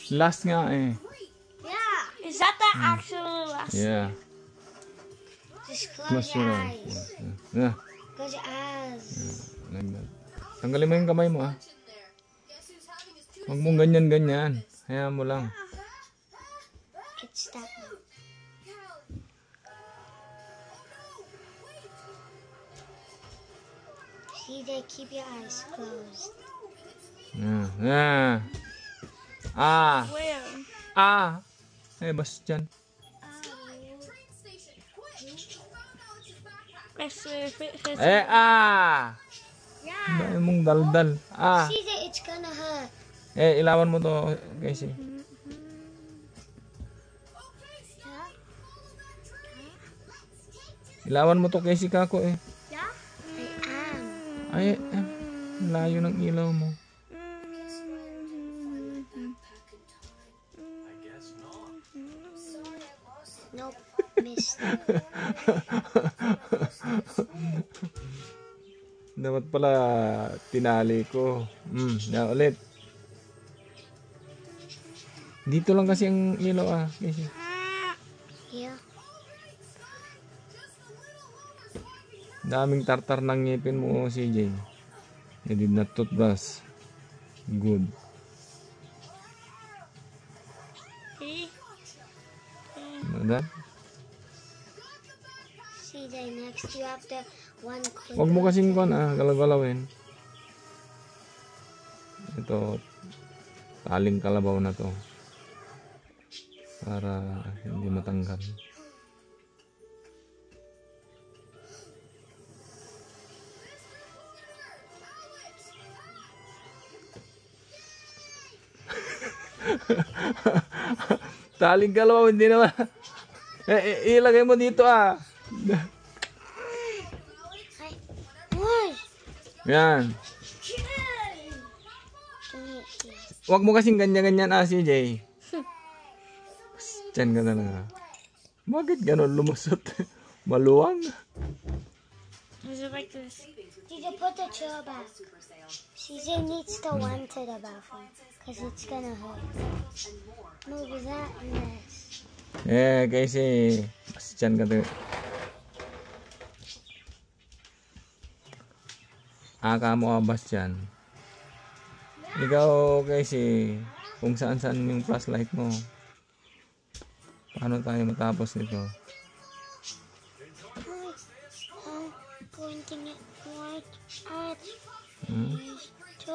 Last nga eh. Yeah. Is that the actual last? Yeah. Just close your eyes. Yeah. Close your eyes. Like that. Tanggalin mo yung kamay mo ah. Huwag mong ganyan-ganyan. Hayaan mo lang. It's that one. CJ, keep your eyes closed. Yeah. Ah. Where? Ah. Eh, bas dyan. Eh, ah. Yeah. Dahil mong daldal. Ah. CJ, it's gonna hurt. Eh, ilawan mo to, Casey. Ilawan mo to, Casey, kako eh. Yeah? Ay, I am. layo ng ilaw mo. Nope, missed. Dapat pala tinali ko. Na ulit. Dito lang kasi ang ilaw ah, Casey. Yeah. Daming tartar ng ngipin mo, CJ. You did not toothbrush. Good. Ano that? CJ, next you have to one click. Huwag mo kasing galaw-galawin. Ito, taling kalabaw na to. Para hindi matanggal. Taling kalabaw, hindi naman. Ilagay mo dito ah. Yan. Huwag mo kasing ganyan-ganyan ah, CJ. Diyan ka talaga. Bakit ganon lumusot? Maluwang. Is it like this? CJ, put the chair back. CJ needs to run to the bathroom. Because it's gonna hurt. Move that and this. Eh, kasi mas dyan ka talaga. Aka mo abas dyan. Ikaw kasi kung saan-saan yung flashlight mo. Paano tayo matapos nito? Pointing it right at Hmm? these two.